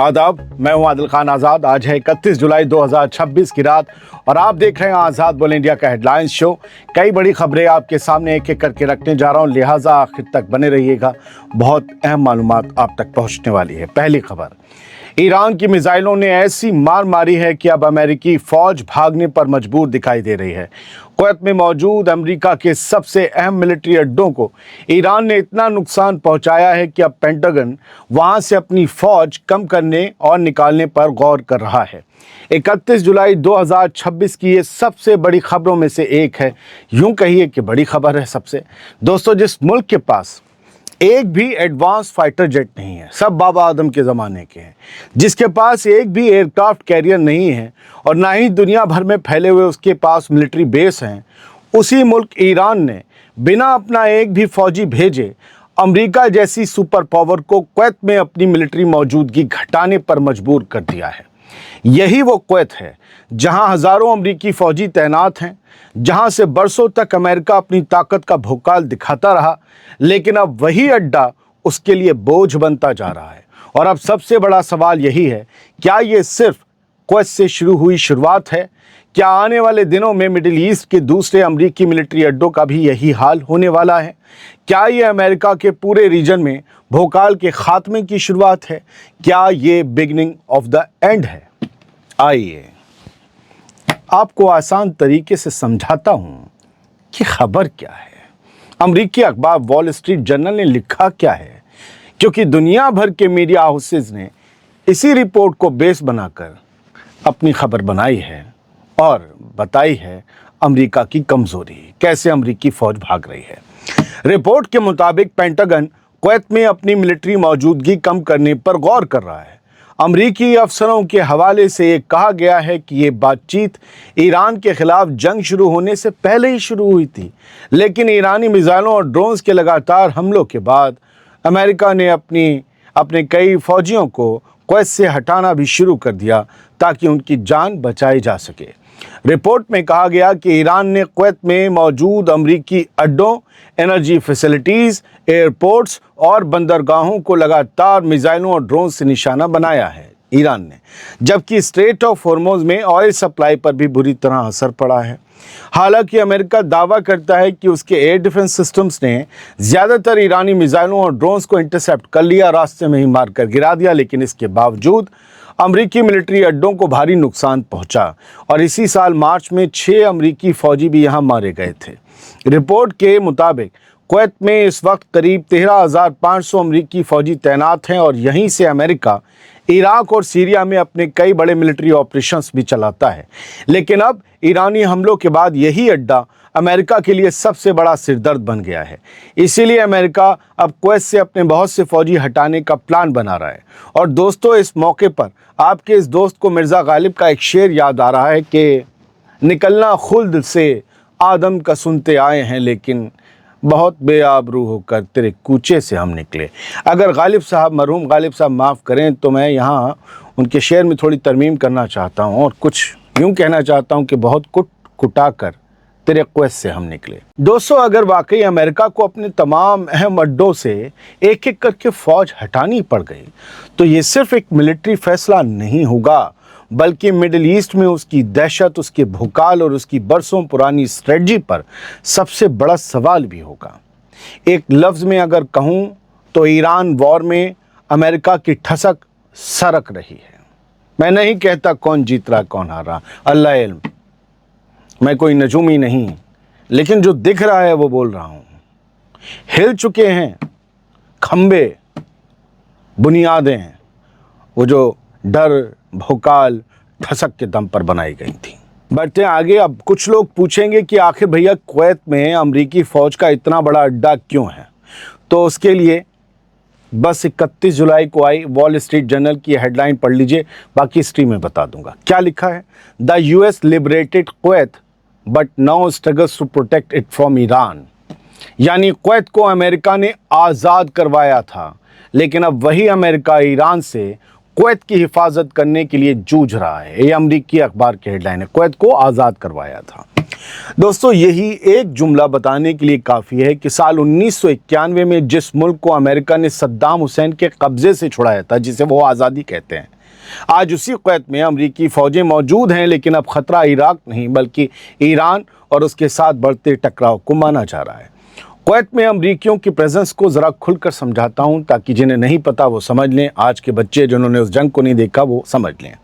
आदाब, मैं हूं आदिल खान आज़ाद। आज है 31 जुलाई 2026 की रात और आप देख रहे हैं आज़ाद बोल इंडिया का हेडलाइंस शो। कई बड़ी खबरें आपके सामने एक एक करके रखने जा रहा हूं, लिहाजा आखिर तक बने रहिएगा। बहुत अहम मालूमात आप तक पहुंचने वाली है। पहली खबर, ईरान की मिसाइलों ने ऐसी मार मारी है कि अब अमेरिकी फौज भागने पर मजबूर दिखाई दे रही है। कुवैत में मौजूद अमेरिका के सबसे अहम मिलिट्री अड्डों को ईरान ने इतना नुकसान पहुंचाया है कि अब पेंटागन वहां से अपनी फौज कम करने और निकालने पर गौर कर रहा है। 31 जुलाई 2026 की ये सबसे बड़ी खबरों में से एक है। यूं कहिए कि बड़ी खबर है सबसे। दोस्तों, जिस मुल्क के पास एक भी एडवांस फाइटर जेट नहीं है, सब बाबा आदम के ज़माने के हैं, जिसके पास एक भी एयरक्राफ्ट कैरियर नहीं है और ना ही दुनिया भर में फैले हुए उसके पास मिलिट्री बेस हैं, उसी मुल्क ईरान ने बिना अपना एक भी फौजी भेजे अमेरिका जैसी सुपर पावर को कुवैत में अपनी मिलिट्री मौजूदगी घटाने पर मजबूर कर दिया है। यही वो कुवैत है जहां हज़ारों अमेरिकी फ़ौजी तैनात हैं, जहां से बरसों तक अमेरिका अपनी ताकत का भोकाल दिखाता रहा, लेकिन अब वही अड्डा उसके लिए बोझ बनता जा रहा है। और अब सबसे बड़ा सवाल यही है, क्या ये सिर्फ कुवैत से शुरू हुई शुरुआत है? क्या आने वाले दिनों में मिडिल ईस्ट के दूसरे अमेरिकी मिलिट्री अड्डों का भी यही हाल होने वाला है? क्या ये अमेरिका के पूरे रीजन में भोकाल के खात्मे की शुरुआत है? क्या ये बिगिनिंग ऑफ द एंड है? आइए आपको आसान तरीके से समझाता हूं कि खबर क्या है। अमेरिकी अखबार वॉल स्ट्रीट जर्नल ने लिखा क्या है, क्योंकि दुनिया भर के मीडिया हाउसेस ने इसी रिपोर्ट को बेस बनाकर अपनी खबर बनाई है और बताई है अमेरिका की कमजोरी, कैसे अमेरिकी फौज भाग रही है। रिपोर्ट के मुताबिक पेंटागन कुवैत में अपनी मिलिट्री मौजूदगी कम करने पर गौर कर रहा है। अमरीकी अफसरों के हवाले से ये कहा गया है कि ये बातचीत ईरान के खिलाफ जंग शुरू होने से पहले ही शुरू हुई थी, लेकिन ईरानी मिसाइलों और ड्रोन्स के लगातार हमलों के बाद अमेरिका ने अपने कई फौजियों को कुवैत से हटाना भी शुरू कर दिया ताकि उनकी जान बचाई जा सके। रिपोर्ट में कहा गया कि ईरान ने कुवैत में मौजूद अमरीकी अड्डों, एनर्जी फैसिलिटीज़, एयरपोर्ट्स और बंदरगाहों को लगातार मिसाइलों और ड्रोन से निशाना बनाया है ईरान ने, जबकि स्ट्रेट ऑफ हॉर्मुज़ में ऑयल सप्लाई पर भी बुरी तरह असर पड़ा है। हालांकि अमेरिका दावा करता है कि उसके एयर डिफेंस सिस्टम्स ने ज़्यादातर ईरानी मिसाइलों और ड्रोन्स को इंटरसेप्ट कर लिया, रास्ते में ही मारकर गिरा दिया, लेकिन इसके बावजूद अमरीकी मिलिट्री अड्डों को भारी नुकसान पहुंचा और इसी साल मार्च में 6 अमरीकी फौजी भी यहां मारे गए थे। रिपोर्ट के मुताबिक कुवैत में इस वक्त करीब 13,500 अमरीकी फौजी तैनात हैं और यहीं से अमेरिका इराक और सीरिया में अपने कई बड़े मिलिट्री ऑपरेशंस भी चलाता है। लेकिन अब ईरानी हमलों के बाद यही अड्डा अमेरिका के लिए सबसे बड़ा सिरदर्द बन गया है। इसीलिए अमेरिका अब कुवैत से अपने बहुत से फौजी हटाने का प्लान बना रहा है। और दोस्तों, इस मौके पर आपके इस दोस्त को मिर्ज़ा गालिब का एक शेर याद आ रहा है कि निकलना खुल्द से आदम का सुनते आए हैं, लेकिन बहुत बेआबरू होकर तेरे कूचे से हम निकले। अगर गालिब साहब, मरहूम गालिब साहब माफ़ करें, तो मैं यहाँ उनके शेर में थोड़ी तरमीम करना चाहता हूँ और कुछ यूँ कहना चाहता हूँ कि बहुत कुटा कर तेरे कुवैत से हम निकले। दोस्तों, अगर वाकई अमेरिका को अपने तमाम अहम अड्डों से एक एक करके फ़ौज हटानी पड़ गई, तो ये सिर्फ एक मिलिट्री फैसला नहीं होगा, बल्कि मिडिल ईस्ट में उसकी दहशत, उसके भूकाल और उसकी बरसों पुरानी स्ट्रेटजी पर सबसे बड़ा सवाल भी होगा। एक लफ्ज़ में अगर कहूँ तो ईरान वॉर में अमेरिका की ठसक सरक रही है। मैं नहीं कहता कौन जीत रहा कौन हार रहा, अल्लाह इल्म, मैं कोई नजूमी नहीं, लेकिन जो दिख रहा है वो बोल रहा हूँ। हिल चुके हैं खंबे, बुनियादें, वो जो डर, भोकाल, ठसक के दम पर बनाई गई थी। बढ़ते आगे, अब कुछ लोग पूछेंगे कि आखिर भैया कुवैत में अमरीकी फ़ौज का इतना बड़ा अड्डा क्यों है? तो उसके लिए बस 31 जुलाई को आई वॉल स्ट्रीट जर्नल की हेडलाइन पढ़ लीजिए, बाकी स्ट्रीम में बता दूंगा। क्या लिखा है? The US liberated Kuwait but now struggles to protect it from Iran. यानी कुवैत को अमेरिका ने आज़ाद करवाया था, लेकिन अब वही अमेरिका ईरान से कुवैत की हिफाजत करने के लिए जूझ रहा है। ये अमरीकी अखबार की हेडलाइन है, कुवैत को आज़ाद करवाया था। दोस्तों, यही एक जुमला बताने के लिए काफ़ी है कि साल 1991 में जिस मुल्क को अमेरिका ने सद्दाम हुसैन के कब्ज़े से छुड़ाया था, जिसे वो आज़ादी कहते हैं, आज उसी कुवैत में अमरीकी फ़ौजें मौजूद हैं। लेकिन अब ख़तरा इराक नहीं बल्कि ईरान और उसके साथ बढ़ते टकराव को माना जा रहा है। कुवैत में अमरीकियों की प्रेजेंस को ज़रा खुलकर समझाता हूँ ताकि जिन्हें नहीं पता वो समझ लें, आज के बच्चे जिन्होंने उस जंग को नहीं देखा वो समझ लें।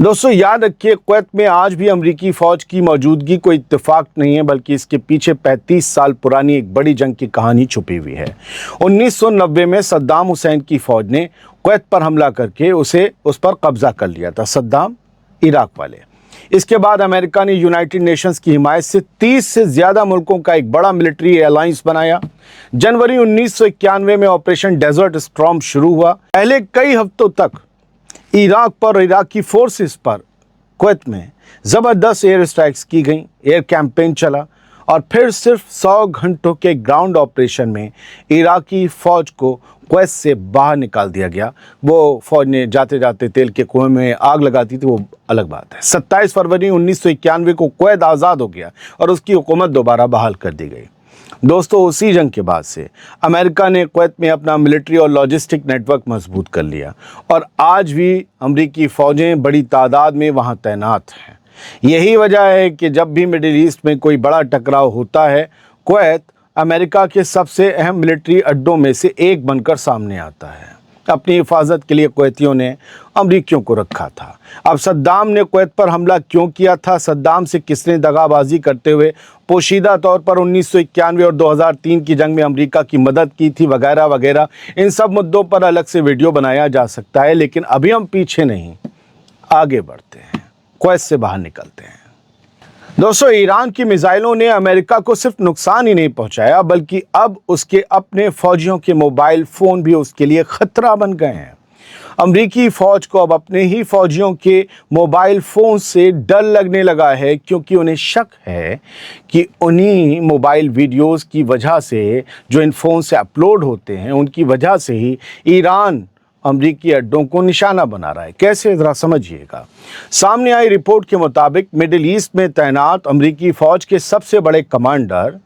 दोस्तों, याद रखिए, कुवैत में आज भी अमरीकी फ़ौज की मौजूदगी कोई इत्तेफाक नहीं है बल्कि इसके पीछे 35 साल पुरानी एक बड़ी जंग की कहानी छुपी हुई है। 1990 में सद्दाम हुसैन की फ़ौज ने कुवैत पर हमला करके उस पर कब्ज़ा कर लिया था, सद्दाम इराक वाले। इसके बाद अमेरिका ने यूनाइटेड नेशंस की हिमायत से 30 से ज़्यादा मुल्कों का एक बड़ा मिलिट्री अलायंस बनाया। जनवरी 1991 में ऑपरेशन डेजर्ट स्टॉर्म शुरू हुआ। पहले कई हफ्तों तक इराक पर और इराकी फोर्सेस पर कुवैत में ज़बरदस्त एयर स्ट्राइक्स की गई, एयर कैंपेन चला और फिर सिर्फ 100 घंटों के ग्राउंड ऑपरेशन में इराकी फ़ौज को कुवैत से बाहर निकाल दिया गया। वो फ़ौज ने जाते जाते तेल के कुएं में आग लगाती थी, वो अलग बात है। 27 फरवरी 1991 को कुवैत आज़ाद हो गया और उसकी हुकूमत दोबारा बहाल कर दी गई। दोस्तों, उसी जंग के बाद से अमेरिका ने कुवैत में अपना मिलिट्री और लॉजिस्टिक नेटवर्क मजबूत कर लिया और आज भी अमरीकी फ़ौजें बड़ी तादाद में वहाँ तैनात हैं। यही वजह है कि जब भी मिडिल ईस्ट में कोई बड़ा टकराव होता है, कुवैत अमेरिका के सबसे अहम मिलिट्री अड्डों में से एक बनकर सामने आता है। अपनी हिफाजत के लिए कुवैतियों ने अमरीकियों को रखा था। अब सद्दाम ने कुवैत पर हमला क्यों किया था, सद्दाम से किसने दगाबाजी करते हुए पोशीदा तौर पर 1991 और 2003 की जंग में अमरीका की मदद की थी, वगैरह वगैरह, इन सब मुद्दों पर अलग से वीडियो बनाया जा सकता है। लेकिन अभी हम पीछे नहीं, आगे बढ़ते हैं, कुवैत से बाहर निकलते हैं। दोस्तों, ईरान की मिसाइलों ने अमेरिका को सिर्फ नुकसान ही नहीं पहुंचाया बल्कि अब उसके अपने फौजियों के मोबाइल फ़ोन भी उसके लिए ख़तरा बन गए हैं। अमरीकी फ़ौज को अब अपने ही फौजियों के मोबाइल फ़ोन से डर लगने लगा है, क्योंकि उन्हें शक है कि उन्हीं मोबाइल वीडियोस की वजह से जो इन फ़ोन से अपलोड होते हैं, उनकी वजह से ही ईरान अमरीकी अड्डों को निशाना बना रहा है। कैसे, ज़रा समझिएगा। सामने आई रिपोर्ट के मुताबिक मिडिल ईस्ट में तैनात अमरीकी फ़ौज के सबसे बड़े कमांडर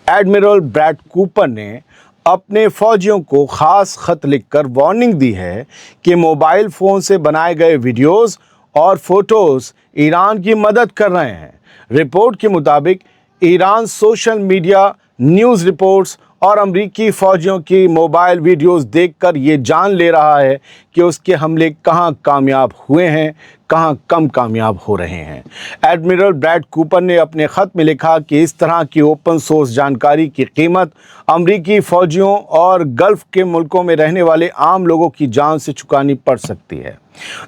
एडमिरल ब्रैड कूपर ने अपने फ़ौजियों को ख़ास ख़त लिखकर वार्निंग दी है कि मोबाइल फ़ोन से बनाए गए वीडियोज़ और फ़ोटोज़ ईरान की मदद कर रहे हैं। रिपोर्ट के मुताबिक Iran social media, news reports और अमरीकी फ़ौजियों की मोबाइल वीडियोस देखकर ये जान ले रहा है कि उसके हमले कहां कामयाब हुए हैं, कहां कम कामयाब हो रहे हैं। एडमिरल ब्रैड कूपर ने अपने ख़त में लिखा कि इस तरह की ओपन सोर्स जानकारी की कीमत अमरीकी फ़ौजियों और गल्फ़ के मुल्कों में रहने वाले आम लोगों की जान से चुकानी पड़ सकती है।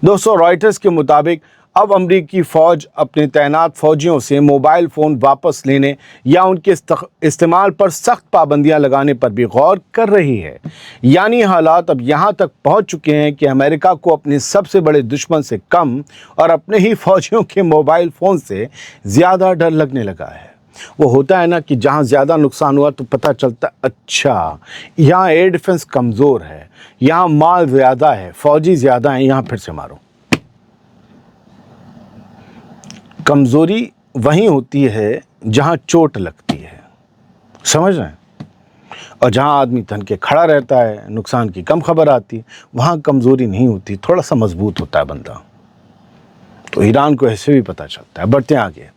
दोस्तों, रॉयटर्स के मुताबिक अब अमरीकी फ़ौज अपने तैनात फ़ौजियों से मोबाइल फ़ोन वापस लेने या उनके इस्तेमाल पर सख्त पाबंदियां लगाने पर भी गौर कर रही है। यानी हालात अब यहां तक पहुंच चुके हैं कि अमेरिका को अपने सबसे बड़े दुश्मन से कम और अपने ही फ़ौजियों के मोबाइल फ़ोन से ज़्यादा डर लगने लगा है। वो होता है ना कि जहां ज़्यादा नुकसान हुआ तो पता चलता, अच्छा यहाँ एयर डिफेंस कमज़ोर है, यहाँ माल ज़्यादा है, फ़ौजी ज़्यादा हैं, यहाँ फिर से मारो। कमज़ोरी वहीं होती है जहां चोट लगती है, समझ रहे हैं? और जहां आदमी तन के खड़ा रहता है, नुकसान की कम खबर आती है, वहां कमज़ोरी नहीं होती, थोड़ा सा मजबूत होता है बंदा। तो ईरान को ऐसे भी पता चलता है। बढ़ते हैं आगे।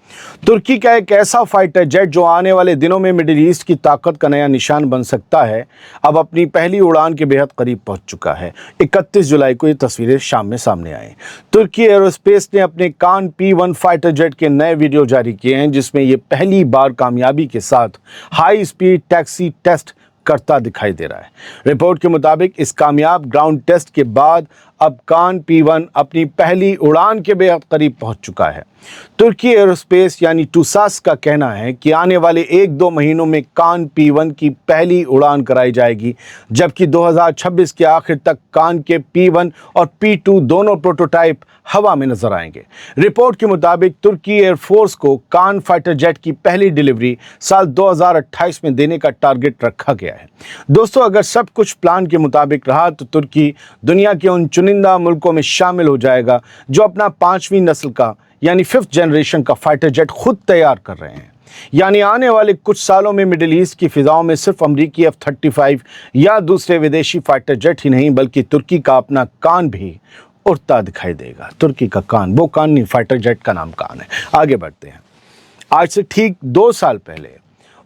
तुर्की का एक ऐसा फाइटर जेट जो आने वाले दिनों में मिडिल ईस्ट की ताकत का नया निशान बन सकता है, अब अपनी पहली उड़ान के बेहद करीब पहुंच चुका है। 31 जुलाई को ये तस्वीरें शाम में सामने आई। तुर्की एरोस्पेस ने अपने कान P-1 फाइटर जेट के नए वीडियो जारी किए हैं, जिसमें ये पहली बार कामयाबी के साथ हाई स्पीड टैक्सी टेस्ट करता दिखाई दे रहा है। रिपोर्ट के मुताबिक इस कामयाब ग्राउंड टेस्ट के बाद अब कान P-1 अपनी पहली उड़ान के बेहद करीब पहुंच चुका है। तुर्की एरोस्पेस यानी टूसास का कहना है कि आने वाले 1-2 महीनों में कान P-1 की पहली उड़ान कराई जाएगी, जबकि 2026 के आखिर तक कान के P-1 और P-2 दोनों प्रोटोटाइप हवा में नजर आएंगे। रिपोर्ट के मुताबिक तुर्की एयरफोर्स को कान फाइटर जेट की पहली डिलीवरी साल 2028 में देने का टारगेट रखा गया है। दोस्तों, अगर सब कुछ प्लान के मुताबिक रहा तो तुर्की दुनिया के उन चुनिंदा मुल्कों में शामिल हो जाएगा जो अपना 5वीं नस्ल का यानी 5th जनरेशन का फाइटर जेट खुद तैयार कर रहे हैं। यानी आने वाले कुछ सालों में मिडिल ईस्ट की फिजाओं में सिर्फ अमरीकी F-35 या दूसरे विदेशी फाइटर जेट ही नहीं बल्कि तुर्की का अपना कान भी उड़ता दिखाई देगा। तुर्की का कान, वो कान नहीं, फाइटर जेट का नाम कान है। आगे बढ़ते हैं। आज से ठीक 2 साल पहले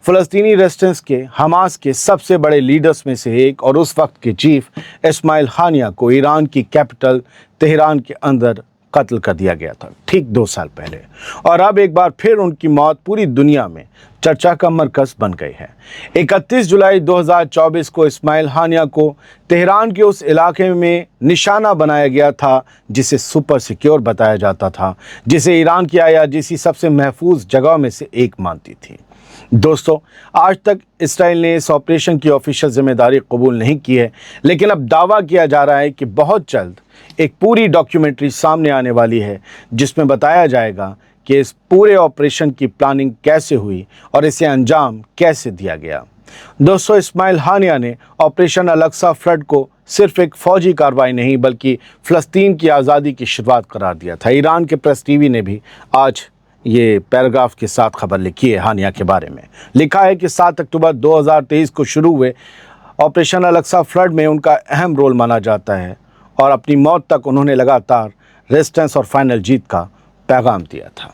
फ़लस्तीनी रेजिस्टेंस के हमास के सबसे बड़े लीडर्स में से एक और उस वक्त के चीफ इस्माइल हानिया को ईरान की कैपिटल तेहरान के अंदर कत्ल कर दिया गया था, ठीक 2 साल पहले। और अब एक बार फिर उनकी मौत पूरी दुनिया में चर्चा का मरकज़ बन गई है। 31 जुलाई 2024 को इस्माइल हानिया को तेहरान के उस इलाके में निशाना बनाया गया था जिसे सुपर सिक्योर बताया जाता था, जिसे ईरान की IRGC सबसे महफूज जगहों में से एक मानती थी। दोस्तों, आज तक इसराइल ने इस ऑपरेशन की ऑफिशियल जिम्मेदारी कबूल नहीं की है, लेकिन अब दावा किया जा रहा है कि बहुत जल्द एक पूरी डॉक्यूमेंट्री सामने आने वाली है जिसमें बताया जाएगा कि इस पूरे ऑपरेशन की प्लानिंग कैसे हुई और इसे अंजाम कैसे दिया गया। दोस्तों, इस्माइल हानिया ने ऑपरेशन अल-अक्सा फ्लड को सिर्फ एक फौजी कार्रवाई नहीं बल्कि फ़लस्तीन की आज़ादी की शुरुआत करार दिया था। ईरान के प्रेस टीवी ने भी आज ये पैराग्राफ के साथ खबर लिखी है हानिया के बारे में। लिखा है कि 7 अक्टूबर 2023 को शुरू हुए ऑपरेशन अल-अक्सा फ्लड में उनका अहम रोल माना जाता है और अपनी मौत तक उन्होंने लगातार रेजिस्टेंस और फाइनल जीत का पैगाम दिया था।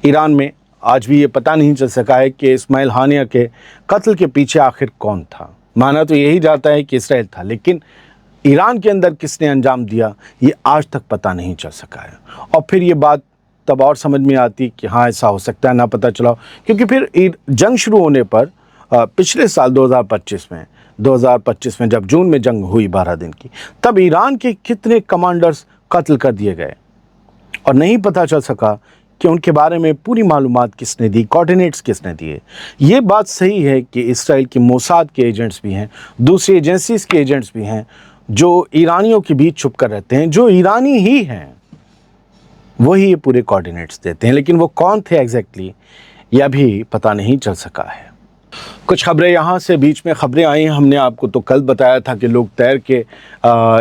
ईरान में आज भी ये पता नहीं चल सका है कि इस्माइल हानिया के कत्ल के पीछे आखिर कौन था। माना तो यही जाता है कि इसराइल था, लेकिन ईरान के अंदर किसने अंजाम दिया ये आज तक पता नहीं चल सका है। और फिर ये बात तब और समझ में आती कि हाँ ऐसा हो सकता है, ना पता चला, क्योंकि फिर जंग शुरू होने पर पिछले साल 2025 में जब जून में जंग हुई 12 दिन की, तब ईरान के कितने कमांडर्स कत्ल कर दिए गए और नहीं पता चल सका कि उनके बारे में पूरी मालूमात किसने दी, कोऑर्डिनेट्स किसने दिए। ये बात सही है कि इसराइल के मोसाद के एजेंट्स भी हैं, दूसरी एजेंसीज़ के एजेंट्स भी हैं जो ईरानियों के बीच छुप कर रहते हैं, जो ईरानी ही हैं, वही ये पूरे कोऑर्डिनेट्स देते हैं। लेकिन वो कौन थे एग्जैक्टली यह भी पता नहीं चल सका है। कुछ खबरें यहाँ से बीच में खबरें आई हैं। हमने आपको तो कल बताया था कि लोग तैर के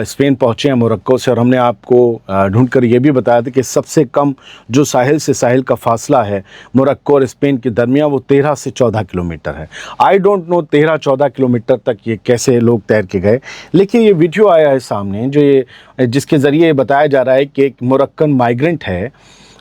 स्पेन पहुँचे हैं मोरक्को से, और हमने आपको ढूंढ कर ये भी बताया था कि सबसे कम जो साहिल से साहिल का फासला है मोरक्को और स्पेन के दरमियान वो 13 से 14 किलोमीटर है। आई डोंट नो 13-14 किलोमीटर तक ये कैसे लोग तैर के गए, लेकिन ये वीडियो आया है सामने जिसके ज़रिए बताया जा रहा है कि एक मोरक्कन माइग्रेंट है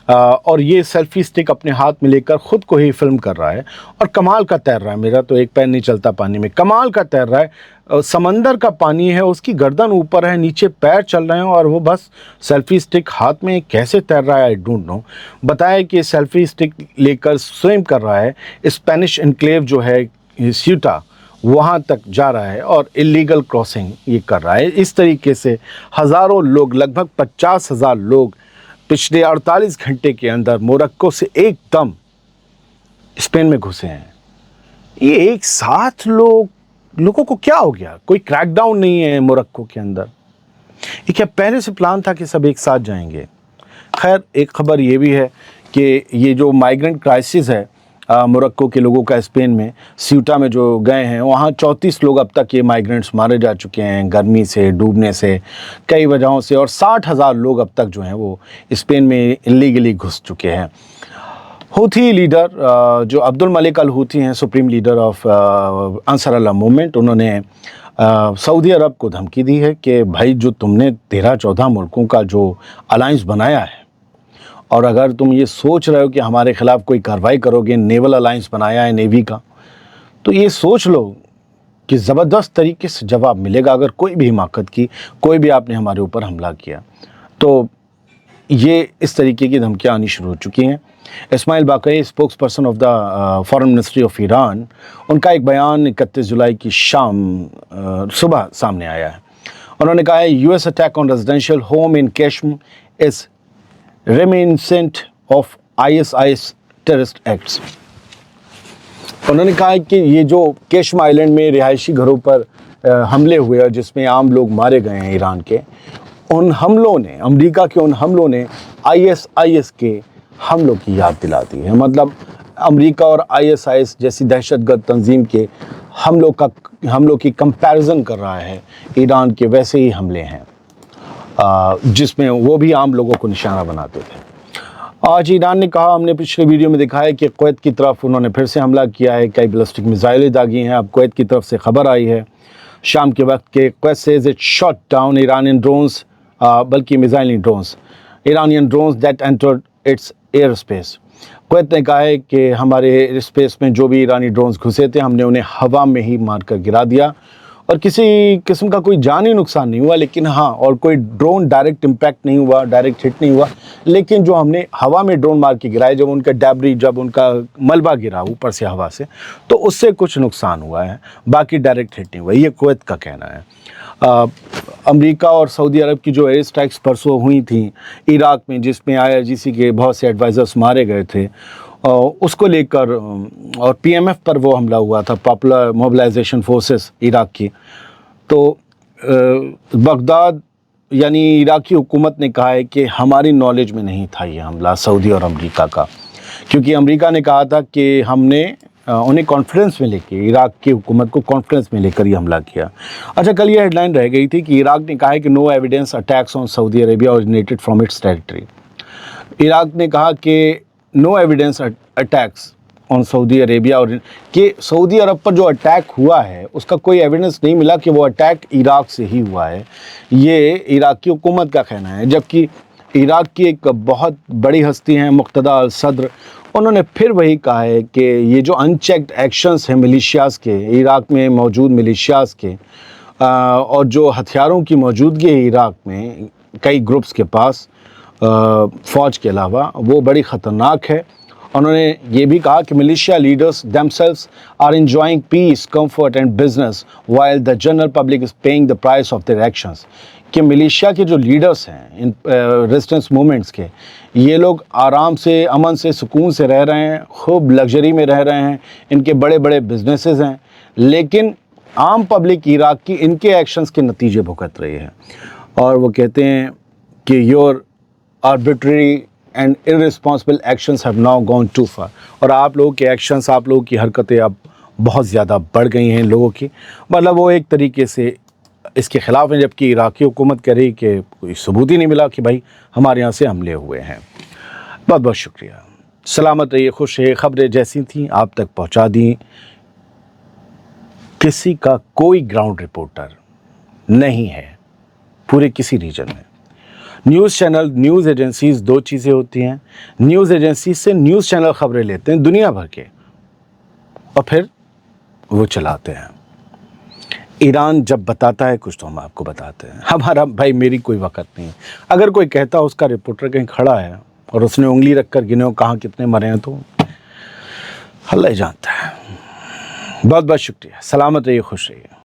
और ये सेल्फी स्टिक अपने हाथ में लेकर ख़ुद को ही फिल्म कर रहा है और कमाल का तैर रहा है। मेरा तो एक पैर नहीं चलता पानी में, कमाल का तैर रहा है। समंदर का पानी है, उसकी गर्दन ऊपर है, नीचे पैर चल रहे हैं और वो बस सेल्फी स्टिक हाथ में कैसे तैर रहा है आई डोंट नो। बताया कि सेल्फी स्टिक लेकर स्विम कर रहा है, स्पेनिश एनक्लेव जो है स्यूटा वहाँ तक जा रहा है और इलीगल क्रॉसिंग ये कर रहा है। इस तरीके से हज़ारों लोग, लगभग 50,000 लोग पिछले 48 घंटे के अंदर मोरक्को से एकदम स्पेन में घुसे हैं। ये एक साथ लोगों को क्या हो गया? कोई क्रैकडाउन नहीं है मोरक्को के अंदर। ये क्या पहले से प्लान था कि सब एक साथ जाएंगे? खैर, एक खबर ये भी है कि ये जो माइग्रेंट क्राइसिस है मोरक्को के लोगों का स्पेन में, सीउटा में जो गए हैं वहाँ 34 लोग अब तक ये माइग्रेंट्स मारे जा चुके हैं, गर्मी से, डूबने से, कई वजहों से, और 60,000 लोग अब तक जो हैं वो स्पेन में इलीगली घुस चुके हैं। हूथी लीडर जो अब्दुल मलिक अल हूथी हैं, supreme leader of Ansar Allah movement, उन्होंने सऊदी अरब को धमकी दी है कि भाई जो तुमने 13-14 मुल्कों का जो अलायंस बनाया है और अगर तुम ये सोच रहे हो कि हमारे ख़िलाफ़ कोई कार्रवाई करोगे, नेवल अलायंस बनाया है नेवी का, तो ये सोच लो कि ज़बरदस्त तरीके से जवाब मिलेगा। अगर कोई भी हिमाकत की, कोई भी आपने हमारे ऊपर हमला किया, तो ये इस तरीके की धमकियाँ आनी शुरू हो चुकी हैं। Ismail Baghaei, spokesperson of the foreign ministry of Iran, उनका एक बयान 31 जुलाई की सुबह सामने आया है। उन्होंने कहा है, US attack on residential home in Qeshm is reminiscent of ISIS terrorist acts. उन्होंने कहा है कि ये जो केशम आइलैंड में रिहायशी घरों पर हमले हुए और जिसमें आम लोग मारे गए हैं ईरान के, उन हमलों ने, अमेरिका के उन हमलों ने ISIS के हमलों की याद दिला दी है। मतलब अमेरिका और ISIS जैसी दहशतगर्द तंजीम के हमलों की कंपैरिजन कर रहा है ईरान के वैसे ही हमले हैं जिसमें वो भी आम लोगों को निशाना बनाते थे। آج ایران نے کہا، ہم نے پچھلے ویڈیو میں دکھایا کہ کویت کی طرف انہوں نے پھر سے حملہ کیا ہے، کئی بیلسٹک میزائلیں داغی ہیں۔ اب کویت کی طرف سے خبر آئی ہے شام کے وقت کہ Kuwait says it shot down Iranian drones, بلکہ missile drones, Iranian drones that entered its airspace. Kuwait نے کہا ہے کہ ہمارے ایئر اسپیس میں جو بھی ایرانی ڈرونز گھسے تھے ہم نے انہیں ہوا میں ہی مار کر گرا دیا، اور کسی قسم کا کوئی جانی نقصان نہیں ہوا، لیکن ہاں، اور کوئی ڈرون ڈائریکٹ امپیکٹ نہیں ہوا، ڈائریکٹ ہٹ نہیں ہوا، لیکن جو ہم نے ہوا میں ڈرون مار کے گرائے، جب ان کا ڈیبری، جب ان کا ملبہ گرا اوپر سے ہوا سے، تو اس سے کچھ نقصان ہوا ہے، باقی ڈائریکٹ ہٹ نہیں ہوا، یہ کویت کا کہنا ہے۔ امریکہ اور سعودی عرب کی جو ایئر اسٹرائکس پرسوں ہوئی تھیں عراق میں، جس میں IRGC کے بہت سے ایڈوائزرز مارے گئے تھے، اس کو لے کر، اور PMF پر وہ حملہ ہوا تھا، پاپولر موبلائزیشن فورسز عراق کی، تو بغداد یعنی عراقی حکومت نے کہا ہے کہ ہماری نالج میں نہیں تھا یہ حملہ سعودی اور امریکہ کا، کیونکہ امریکہ نے کہا تھا کہ ہم نے انہیں کانفیڈنس میں لے کے، عراق کی حکومت کو کانفیڈنس میں لے کر یہ حملہ کیا۔ اچھا، کل یہ ہیڈ لائن رہ گئی تھی کہ عراق نے کہا ہے کہ no evidence attacks on Saudi Arabia originated from its territory. عراق نے کہا کہ no evidence attacks on Saudi Arabia, اور کہ سعودی عرب پر جو اٹیک ہوا ہے اس کا کوئی ایویڈنس نہیں ملا کہ وہ اٹیک عراق سے ہی ہوا ہے، یہ عراق کی حکومت کا کہنا ہے۔ جبکہ عراق کی ایک بہت بڑی ہستی ہیں مقتدیٰ الصدر، انہوں نے پھر وہی کہا ہے کہ یہ جو ان چیکڈ ایکشنز ہیں ملیشیاز کے، عراق میں موجود ملیشیاز کے، اور جو ہتھیاروں کی موجودگی ہے عراق میں کئی گروپس کے پاس فوج کے علاوہ، وہ بڑی خطرناک ہے۔ انہوں نے یہ بھی کہا کہ Malaysia leaders themselves are enjoying peace, comfort and business while the general public is paying the price of their actions۔ کہ ملیشیا کے جو لیڈرز ہیں ان ریزسٹنس موومنٹس کے، یہ لوگ آرام سے، امن سے، سکون سے رہ رہے ہیں، خوب لگژری میں رہ رہے ہیں، ان کے بڑے بڑے بزنسز ہیں، لیکن عام پبلک عراق کی ان کے ایکشنز کے نتیجے بھگت رہی ہے۔ اور وہ کہتے ہیں کہ your arbitrary and irresponsible actions have now gone too far۔ اور آپ لوگوں کے ایکشنز، آپ لوگوں کی حرکتیں اب بہت زیادہ بڑھ گئی ہیں لوگوں کی، مطلب وہ ایک طریقے سے اس کے خلاف ہیں، جبکہ عراقی حکومت کہہ رہی کہ کوئی ثبوت ہی نہیں ملا کہ بھائی ہمارے یہاں سے حملے ہوئے ہیں۔ بہت بہت شکریہ، سلامت رہیے، خوش رہیے۔ خبریں جیسی تھیں آپ تک پہنچا دیں۔ کسی کا کوئی گراؤنڈ رپورٹر نہیں ہے پورے کسی ریجن میں۔ نیوز چینل، نیوز ایجنسیز دو چیزیں ہوتی ہیں، نیوز ایجنسیز سے نیوز چینل خبریں لیتے ہیں دنیا بھر کے، اور پھر وہ چلاتے ہیں۔ ایران جب بتاتا ہے کچھ تو ہم آپ کو بتاتے ہیں، ہمارا بھائی میری کوئی وقت نہیں۔ اگر کوئی کہتا اس کا رپورٹر کہیں کھڑا ہے اور اس نے انگلی رکھ کر گنے کہاں کتنے مرے ہیں، تو اللہ ہی جانتا ہے۔ بہت بہت شکریہ، سلامت رہیے، خوش رہیے۔